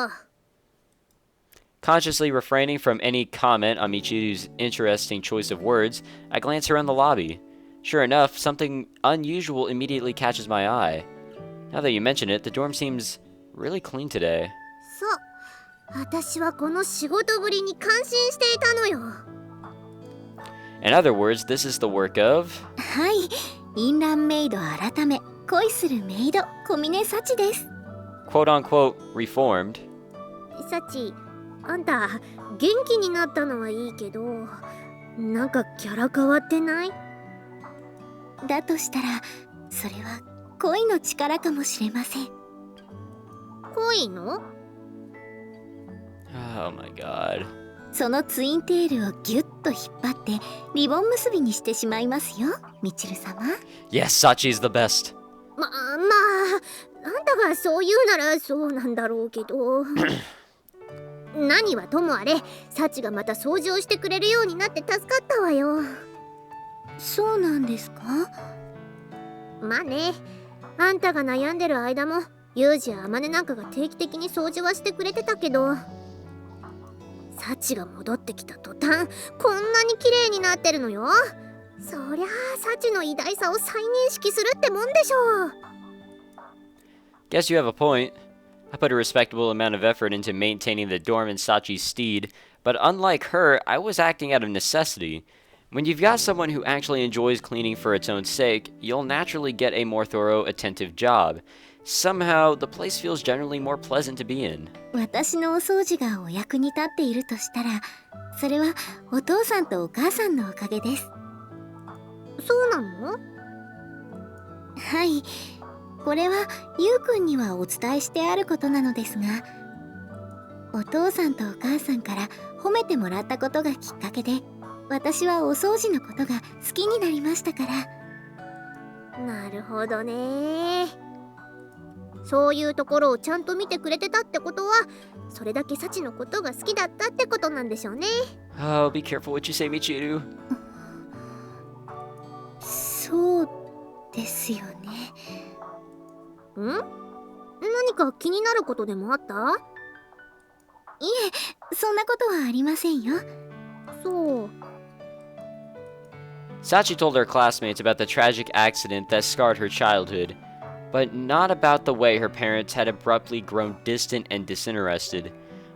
Consciously refraining from any comment on Michiru's interesting choice of words, I glance around the lobby. Sure enough, something unusual immediately catches my eye. Now that you mention it, the dorm seems really clean today. そう、私はこの仕事ぶりに感心していたのよ。In other words, this is the work of... はい、インランメイド改め恋するメイド小峰幸です。 quote-unquote reformed. サチ、あんた元気になったのはいいけど、なんかキャラ変わってない？だとしたらそれは恋の力かもしれません。恋の？ Oh my god. そのツインテールをギュッと引っ張ってリボン結びにしてしまいますよ、みちる様。 Yes, Sachi's the best. まあ、あんたがそう言うならそうなんだろうけど何はともあれ、サチがまた掃除をしてくれるようになって助かったわよ。そうなんですか？まあね、あんたが悩んでる間もユージやアマネなんかが定期的に掃除はしてくれてたけど、サチが戻ってきた途端こんなに綺麗になってるのよ。そりゃあサチの偉大さを再認識するってもんでしょう。 Guess you have a point. I put a respectable amount of effort into maintaining the dorm in Sachi's stead, but unlike her, I was acting out of necessity. When you've got someone who actually enjoys cleaning for its own sake, you'll naturally get a more thorough, attentive job. Somehow, the place feels generally more pleasant to be in. 私のお掃除がお役に立っているとしたら、それはお父さんとお母さんのおかげです。そうなの？はい、これはゆうくんにはお伝えしてあることなのですが、お父さんとお母さんから褒めてもらったことがきっかけで、私はお掃除のことが好きになりましたから。なるほどね。そういうところをちゃんと見てくれてたってことは、それだけサチのことが好きだったってことなんでしょうね。Oh, be careful what you say, Michiru. そうですよね。何か気になることでもあった？いえ、そんなことはありませんよ。そう。Sachi told her classmates about the tragic accident that scarred her childhood, but not about the way her parents had abruptly grown distant and disinterested.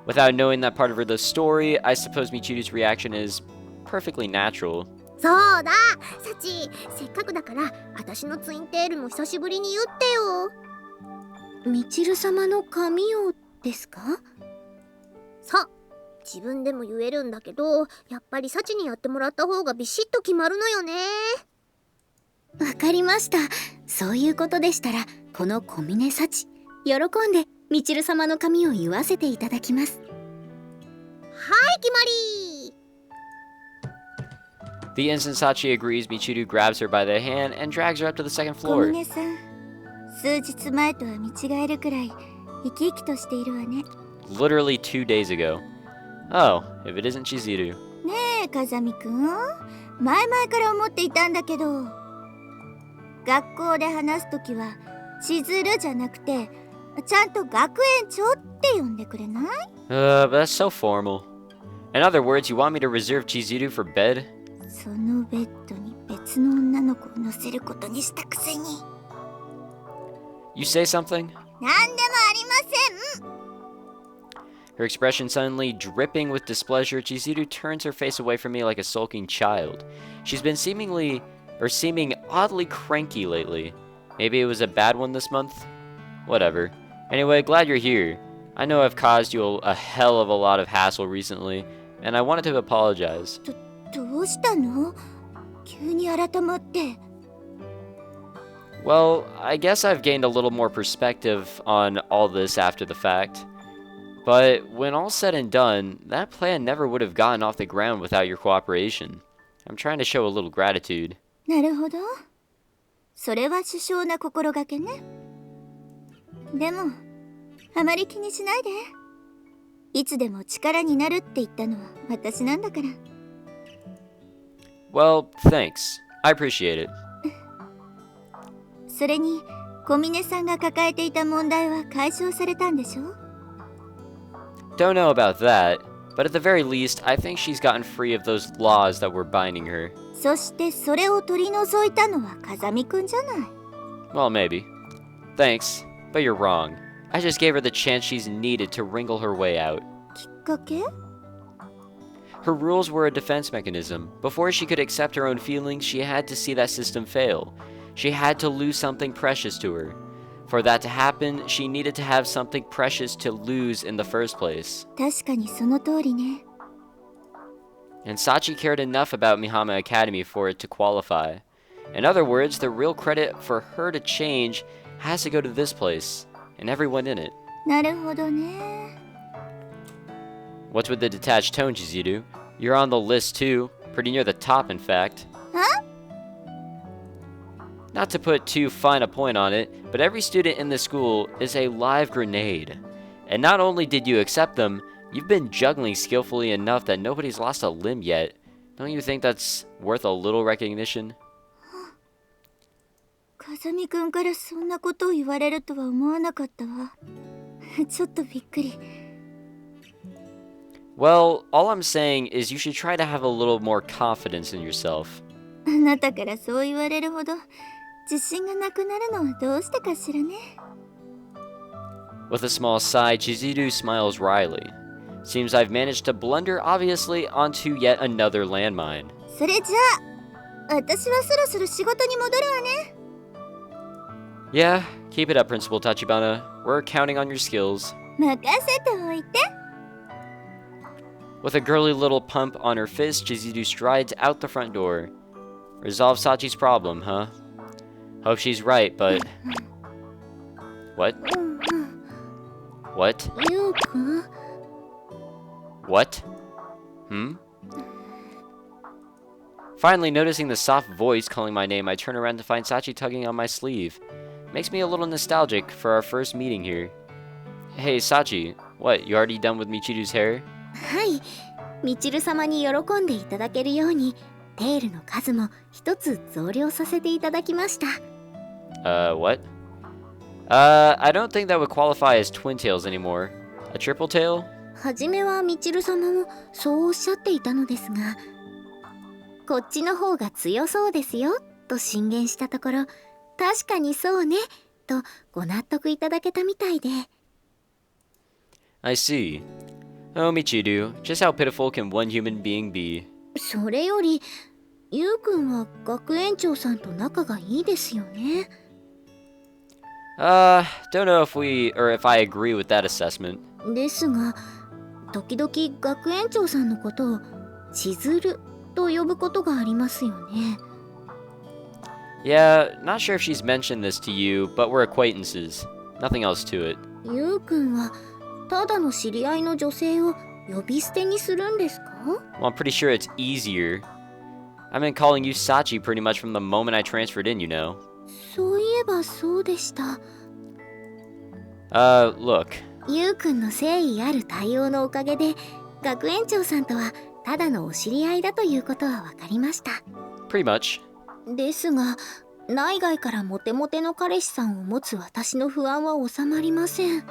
Without knowing that part of her story, I suppose Michiru's reaction is perfectly natural. そうだ、サチ、せっかくだから私のツインテールも久しぶりに言ってよ。みちる様の髪をですか？そう、自分でも言えるんだけど、やっぱりサチにやってもらった方がビシッと決まるのよね。わかりました。そういうことでしたら、この小峰幸、喜んでみちる様の髪を言わせていただきます。はい、決まり。 The instant Sachi agrees, Michiru grabs her by the hand and drags her up to the second 小 floor. 峰さん、数日前とは見違えるくらい生き生きとしているわね。 Literally 2 days ago. Oh, if it isn't Chizuru. ねえ、風見くん、前々から思っていたんだけど、学校で話すときは千鶴じゃなくて、ちゃんと学園長って呼んでくれない？ But that's so formal. In other words, you want me to reserve Chizuru for bed? そのベッドに別の女の子を乗せることにしたくせに。 You say something? なんでもありません。 Her expression suddenly dripping with displeasure, Chizuru turns her face away from me like a sulking child. She's been seeming oddly cranky lately. Maybe it was a bad one this month? Whatever. Anyway, glad you're here. I know I've caused you a hell of a lot of hassle recently, and I wanted to apologize. どうしたの？急に改まって。 Well, I guess I've gained a little more perspective on all this after the fact. But when all's said and done, that plan never would have gotten off the ground without your cooperation. I'm trying to show a little gratitude. なるほど。それは殊勝な心がけね。でも、あまり気にしないで。いつでも力になるって言ったのは私なんだから。Well, thanks. I appreciate it. それに、小峰さんが抱えていた問題は解消されたんでしょ？ Don't know about that, but at the very least, I think she's gotten free of those laws that were binding her. そしてそれを取り除いたのは風見くんじゃない。 Well, maybe. Thanks, but you're wrong. I just gave her the chance she's needed to wrangle her way out. きっかけ？ Her rules were a defense mechanism. Before she could accept her own feelings, she had to see that system fail. She had to lose something precious to her. For that to happen, she needed to have something precious to lose in the first place. 確かにその通りね。 And Sachi cared enough about Mihama Academy for it to qualify. In other words, the real credit for her to change has to go to this place, and everyone in it. なるほどね。 What's with the detached tone, Chiziru? You're on the list too, pretty near the top in fact. Huh? Not to put too fine a point on it, but every student in this school is a live grenade. And not only did you accept them, you've been juggling skillfully enough that nobody's lost a limb yet. Don't you think that's worth a little recognition? 風見くんからそんなことを言われるとは思わなかったわ。ちょっとびっくり。 Well, all I'm saying is you should try to have a little more confidence in yourself. あなたからそう言われるほど自信がなくなるのはどうしてかしらね。 With a small sigh, Chiziru smiles wryly. Seems I've managed to blunder obviously onto yet another landmine. それじゃあ、私はそろそろ仕事に戻るわね。 Yeah, keep it up, Principal Tachibana. We're counting on your skills. 任せておいて。 With a girly little pump on her fist, Chiziru strides out the front door. Resolve Sachi's problem, huh? Hope she's right, but... What? What? ゆうくん What? Hmm? Finally noticing the soft voice calling my name, I turn around to find Sachi tugging on my sleeve. Makes me a little nostalgic for our first meeting here. Hey, Sachi. What, you already done with Michiru's hair? はい、みちる様に喜んでいただけるようにテールの数も一つ増量させていただきました。 What? I don't think that would qualify as twin tails anymore. A triple tail? はじめはみちる様もそうおっしゃっていたのですが、こっちの方が強そうですよと進言したところ、確かにそうねとご納得いただけたみたいで。 I see. Oh, Michiru, just how pitiful can one human being be? それよりゆうくんは学園長さんと仲がいいですよね。 Don't know if I agree with that assessment. ですが、時々学園長さんのことを千鶴と呼ぶことがありますよね。 Yeah, not sure if she's mentioned this to you, but we're acquaintances. Nothing else to it. ゆうくんはただの知り合いの女性を呼び捨てにするんですか？ Well, I'm pretty sure it's easier. I've been calling you Sachi pretty much from the moment I transferred in, you know. そういえばそうでした。 Look. ゆうくんの誠意ある対応のおかげで学園長さんとはただのお知り合いだということは分かりました。 Pretty much. ですが、内外からモテモテの彼氏さんを持つ私の不安は収まりません。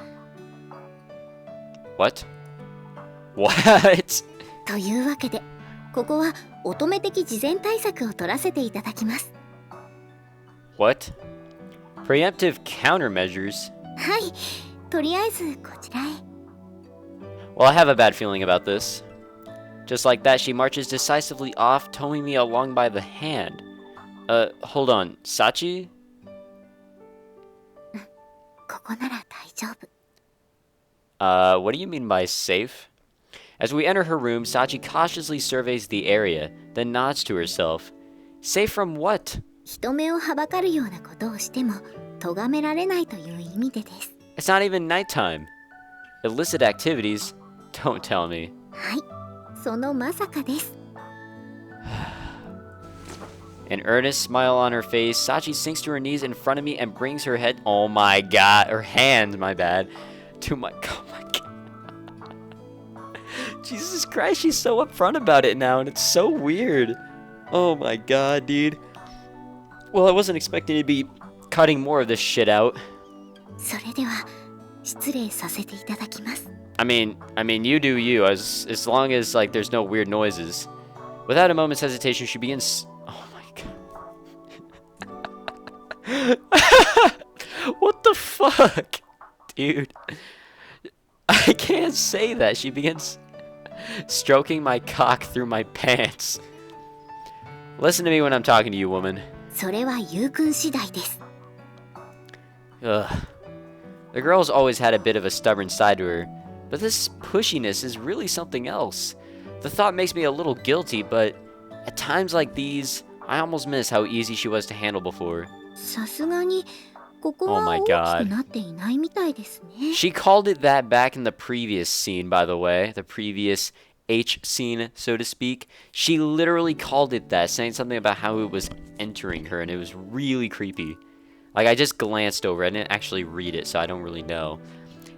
What? What? というわけで、ここは乙女的事前対策を取らせていただきます。 What? Preemptive countermeasures? はい、とりあえずこちらへ。 Well, I have a bad feeling about this. Just like that, she marches decisively off, towing me along by the hand. Hold on. Sachi? ここなら大丈夫。 What do you mean by safe? As we enter her room, Sachi cautiously surveys the area, then nods to herself. Safe from what? 人目をはばかるようなことをしても咎められないという意味でです。 It's not even nighttime. Illicit activities? Don't tell me. はい、そのまさかです。 An earnest smile on her face, Sachi sinks to her knees in front of me and brings her head, oh my god, her hand, my bad, to my, oh my god. Jesus Christ, she's so upfront about it now, and it's so weird. Oh my god, dude. Well, I wasn't expecting to be cutting more of this shit out. それでは失礼させていただきます。 I mean, you do you, as long as, like, there's no weird noises. Without a moment's hesitation, she begins... Oh my god. What the fuck? Dude. I can't say that. She begins stroking my cock through my pants. Listen to me when I'm talking to you, woman. それはゆうくん次第です。 Ugh. The girl's always had a bit of a stubborn side to her, but this pushiness is really something else. The thought makes me a little guilty, but at times like these, I almost miss how easy she was to handle before. さすがにここ Oh は my 大 God. きくなっていないみたいですね。 She called it that back in the previous scene, by the way. The previous H scene, so to speak. She literally called it that, saying something about how it was entering her, and it was really creepy. Like, I just glanced over it. I didn't actually read it, so I don't really know.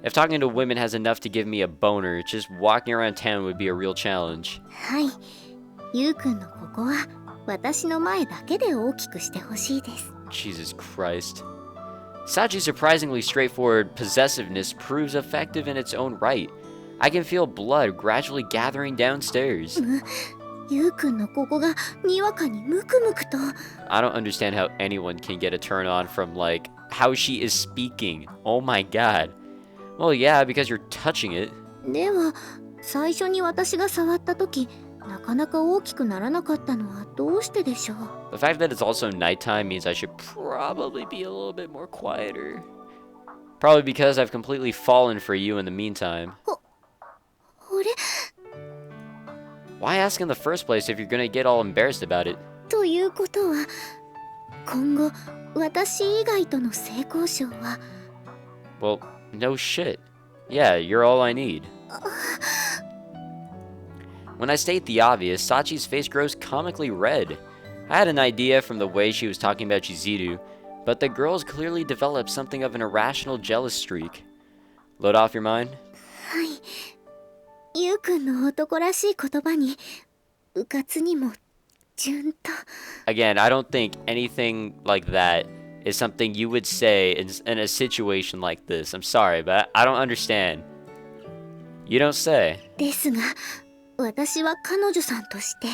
If talking to women has enough to give me a boner, just walking around town would be a real challenge. はい、ゆうくんのここは私の前だけで大きくしてほしいです。 Jesus Christ. Sachi's surprisingly straightforward possessiveness proves effective in its own right. I can feel blood gradually gathering downstairs. ゆうくんのここがにわかにムクムクと。 I don't understand how anyone can get a turn on from, like, how she is speaking. Oh my god. Well, yeah, because you're touching it. では最初に私が触った時なかなか大きくならなかったのはどうしてでしょう。 The fact that it's also nighttime means I should probably be a little bit more quieter. Probably because I've completely fallen for you in the meantime. あれ Why ask in the first place if you're gonna get all embarrassed about it? ということは今後私以外との性交渉は Well, no shit. Yeah, you're all I need. When I state the obvious, Sachi's face grows comically red. I had an idea from the way she was talking about Chizuru, but the girl's clearly developed something of an irrational jealous streak. Load off your mind? はい、ゆうくんの男らしい言葉にうかつにも順と。 Again, I don't think anything like that is something you would say in a situation like this. I'm sorry, but I don't understand. You don't say. ですが私は彼女さんとして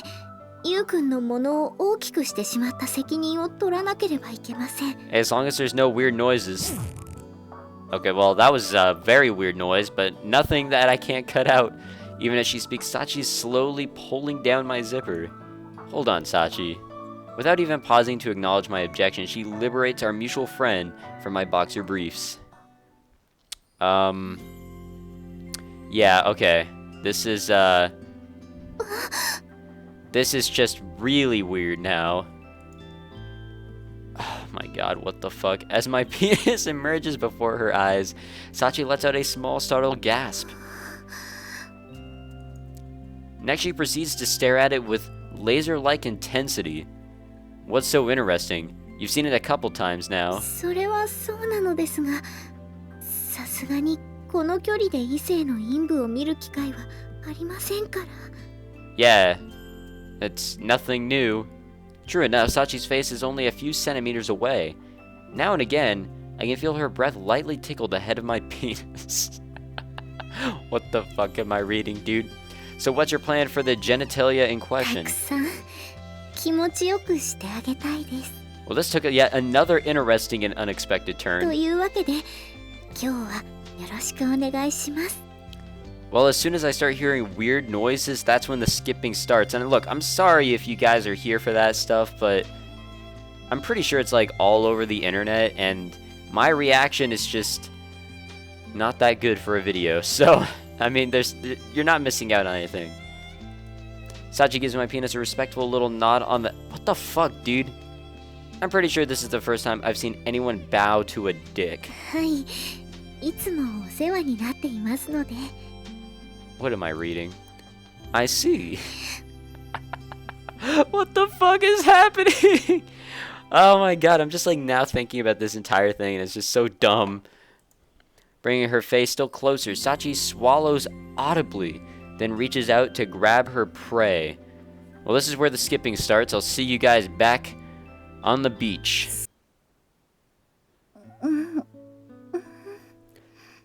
ゆうくんのものを大きくしてしまった責任を取らなければいけません。 As long as there's no weird noises. Okay, well, that was a very weird noise, but nothing that I can't cut out. Even as she speaks, Sachi's slowly pulling down my zipper. Hold on, Sachi. Without even pausing to acknowledge my objection, she liberates our mutual friend from my boxer briefs. Yeah, okay. This is just really weird now. Oh my god, what the fuck? As my penis emerges before her eyes, Sachi lets out a small, startled gasp. Next, she proceeds to stare at it with laser-like intensity. What's so interesting? You've seen it a couple times now. それはそうなのですがさすがにこの距離で異性の陰部を見る機会はありませんから。 Yeah, it's nothing new. True enough, Sachi's face is only a few centimeters away. Now and again, I can feel her breath lightly tickle the head of my penis. What the fuck am I reading, dude? So what's your plan for the genitalia in た question? くさん気持ちよくしてあげたいです。 Well, this took yet another interesting and unexpected と turn. いうわけで今日はよろしくお願いします。 Well, as soon as I start hearing weird noises, that's when the skipping starts. And look, I'm sorry if you guys are here for that stuff, but I'm pretty sure it's like all over the internet, and my reaction is just not that good for a video. So, I mean, you're not missing out on anything. Sachi gives my penis a respectful little nod on the... What the fuck, dude? I'm pretty sure this is the first time I've seen anyone bow to a dick. はい、いつもお世話になっていますので。 What am I reading? I see. What the fuck is happening? Oh my god, I'm just like now thinking about this entire thing and it's just so dumb. Bringing her face still closer, Sachi swallows audibly, then reaches out to grab her prey. Well, this is where the skipping starts. I'll see you guys back on the beach.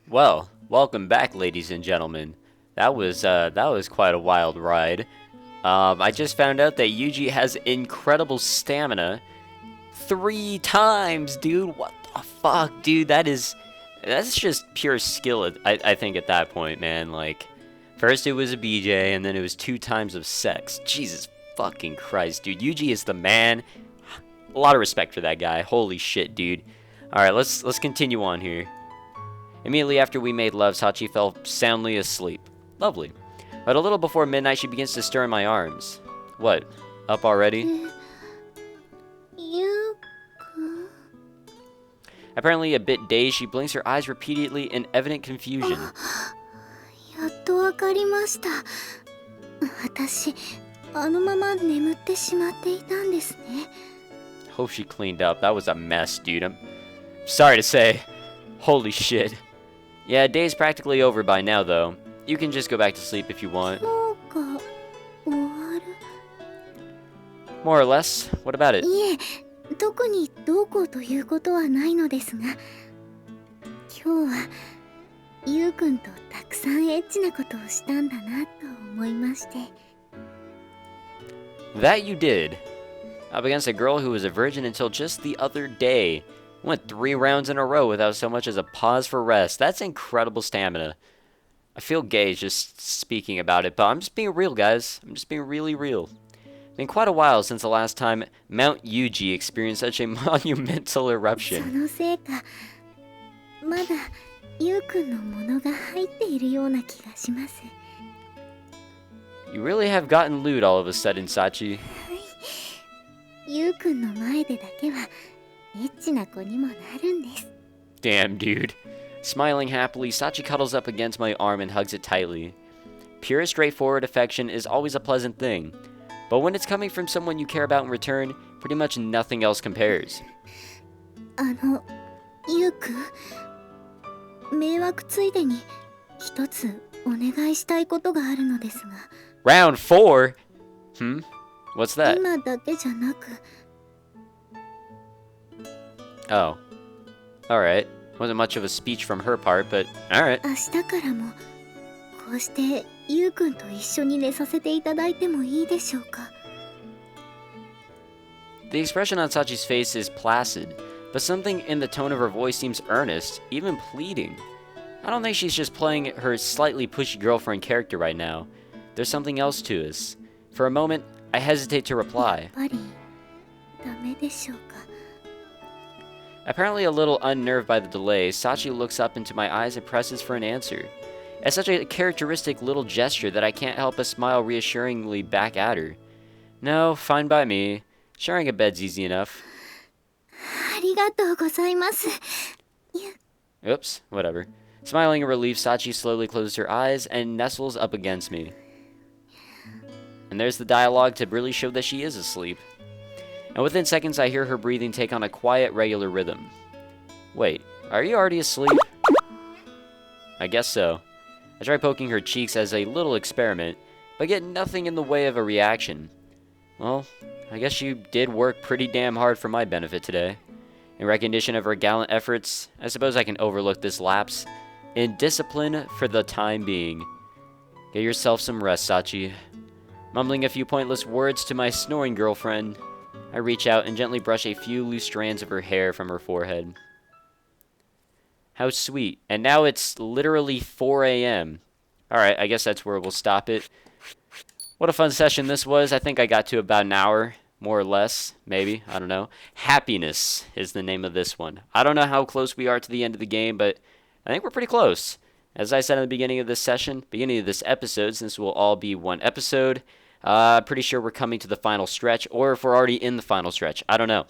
Well, welcome back, ladies and gentlemen. That was quite a wild ride. I just found out that Yuji has incredible stamina 3 times, dude. What the fuck, dude? That's just pure skill, I think, at that point, man. Like, first it was a BJ, and then it was 2 times of sex. Jesus fucking Christ, dude. Yuji is the man. A lot of respect for that guy. Holy shit, dude. Alright, let's continue on here. Immediately after we made love, Sachi fell soundly asleep. Lovely. But a little before midnight, she begins to stir in my arms. What? Up already? Apparently a bit dazed, she blinks her eyes repeatedly in evident confusion. やっとわかりました。私、あのまま眠ってしまっていたんですね。 Hope she cleaned up. That was a mess, dude. I'm sorry to say. Holy shit. Yeah, day's practically over by now, though. You can just go back to sleep if you want. 今日が終わる。 More or less. What about it? いえ、特にどうこうということはないのですが、今日はゆうくんとたくさんエッチなことをしたんだなと思いまして。 That you did. Up against a girl who was a virgin until just the other day. Went 3 rounds in a row without so much as a pause for rest. That's incredible stamina. I feel gay just speaking about it, but I'm just being real, guys. I'm just being really real. It's been quite a while since the last time Mount Yuji experienced such a monumental そ eruption. のせいか、まだゆうくんのものが入っているような気がします。 You really have gotten lewd all of a sudden, Sachi. ゆうくんの前でだけはエッチな子にもなるんです。 Damn, dude. Smiling happily, Sachi cuddles up against my arm and hugs it tightly. Pure, straightforward affection is always a pleasant thing. But when it's coming from someone you care about in return, pretty much nothing else compares. ゆうくん、迷惑ついでに一つお願いしたいことがあるのですが。 Round 4? What's that? 今だけじゃなく。 Oh. Alright. Wasn't much of a speech from her part, but alright. 明日からもこうしてゆうくんと一緒に寝させていただいてもいいでしょうか。 The expression on Sachi's face is placid, but something in the tone of her voice seems earnest, even pleading. I don't think she's just playing her slightly pushy girlfriend character right now. There's something else to us. For a moment, I hesitate to reply. やっぱりダメでしょうか。 Apparently a little unnerved by the delay, Sachi looks up into my eyes and presses for an answer. It's such a characteristic little gesture that I can't help but smile reassuringly back at her. No, fine by me. Sharing a bed's easy enough. ありがとうございます。 Oops, whatever. Smiling in relief, Sachi slowly closes her eyes and nestles up against me. And there's the dialogue to really show that she is asleep. And within seconds I hear her breathing take on a quiet, regular rhythm. Wait, are you already asleep? I guess so. I try poking her cheeks as a little experiment, but get nothing in the way of a reaction. Well, I guess she did work pretty damn hard for my benefit today. In recognition of her gallant efforts, I suppose I can overlook this lapse in discipline for the time being. Get yourself some rest, Sachi. Mumbling a few pointless words to my snoring girlfriend, I reach out and gently brush a few loose strands of her hair from her forehead. How sweet. And now it's literally 4 a.m. Alright, I guess that's where we'll stop it. What a fun session this was. I think I got to about an hour, more or less, maybe. I don't know. Happiness is the name of this one. I don't know how close we are to the end of the game, but I think we're pretty close. As I said in the beginning of this session, beginning of this episode, since we'll all be one episode, Pretty sure we're coming to the final stretch, or if we're already in the final stretch. I don't know.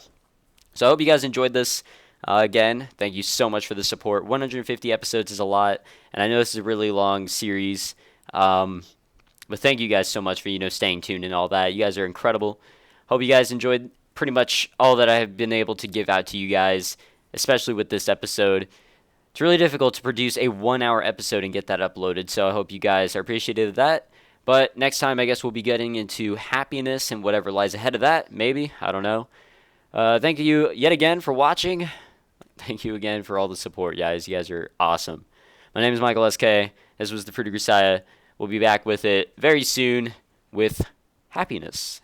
So I hope you guys enjoyed this. Again, thank you so much for the support. 150 episodes is a lot, and I know this is a really long series. But thank you guys so much for, staying tuned and all that. You guys are incredible. Hope you guys enjoyed pretty much all that I have been able to give out to you guys, especially with this episode. It's really difficult to produce a 1-hour episode and get that uploaded, so I hope you guys are appreciative of that. But next time, I guess we'll be getting into happiness and whatever lies ahead of that. Maybe. I don't know. Thank you yet again for watching. Thank you again for all the support, guys. You guys are awesome. My name is Michael SK. This was the Fruit of Grisaia. We'll be back with it very soon with happiness.